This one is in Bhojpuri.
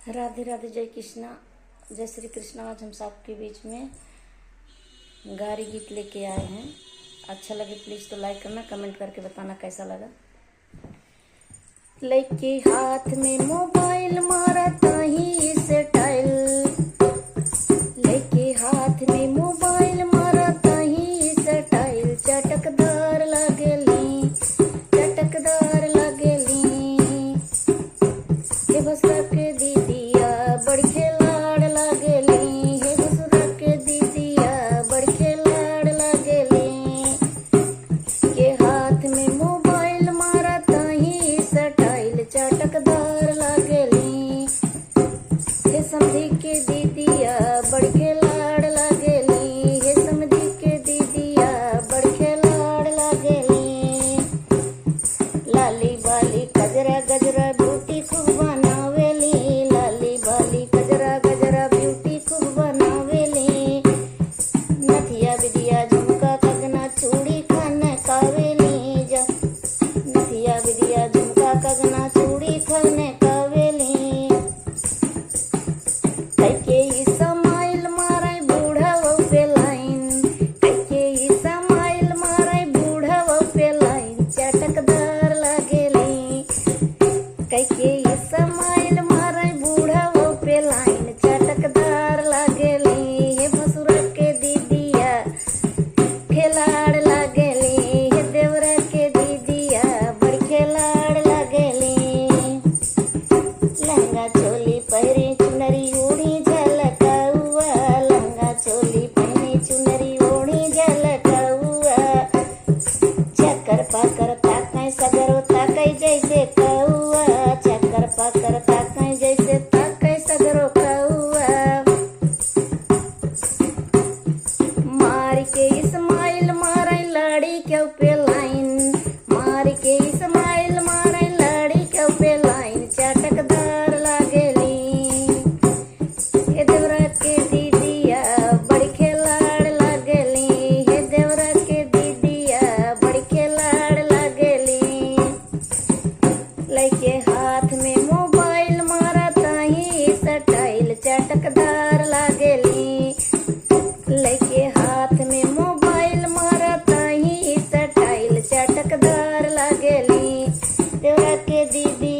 राधे राधे, जय कृष्णा, जय श्री कृष्णा। आज हम सबके बीच में गारी गीत लेके आए हैं। अच्छा लगे प्लीज़ तो लाइक करना, कमेंट करके बताना कैसा लगा। लेके हाथ में मोबाइल मारा ताही स्टाइल, लेके हाथ में मोबाइल मारा ताही स्टाइल। चटकदार लागेली, चटकदार लागेली। हे बसरा के दीदिया बड़ खिलाड़ लागेली, हे बसरा के दीदिया बड़ खिलाड़ लागेली। के हाथ में मोबाइल मारा ताही स्टाइल, चटकदार लागेली। हे समधी के दीदिया बड़ खिलाड़ लागेली, हे समधी के दीदिया बड़ खिलाड़ लागेली। लाली बाली गजरा गजरा ब्यूटी खूब बनावेली, लाली बाली गजरा गजरा ब्यूटी खूब बनावेली। नथिया बिदिया झुमका कंगना चूड़ी खाने कावेली, नथिया बिदिया झुमका कंगना चूड़ी खाने कावेली। कैके ई समाइल मारे बूढ़ा वो पे लाइन, कैके ई समाइल मारे बूढ़ा वो पे लाइन। चटकदार लागेली, कैके ई समाइल मारे बूढ़ा वो पे लाइन। चटकदार लागेली, हे भसुरा के दीदिया खिलाड़ लागेली, हे देवरा के दीदिया बड़ खिलाड़ लागेली। लहंगा चोली पहरी चुनरी ओढ़ी झलकाउआ, लहंगा चोली पहनी चुनरी ओढ़ी झलकाउआ। चक्कर पाकर ताकै सगरो ताकै जैसे कौआ, चक्कर पाकर ताकै जैसे ताकै सगरो कौआ। मार के इस्माइल मारे लाड़ी क्यों पे लाइन, मार के इस्माइल मारे लाड़ी क्यों पे लाइन। चटकदार लागेली, हे देवरा के दीदिया बड़ खिलाड़ लागेली, हे देवरा के दीदिया बड़ खिलाड़ लागेली। लेके हाथ में मोबाइल मारा ताही स्टाइल, चटकदार लागेली। लेके हाथ में मोबाइल मारा ताही स्टाइल, चटकदार लागेली। देवरा के दीदी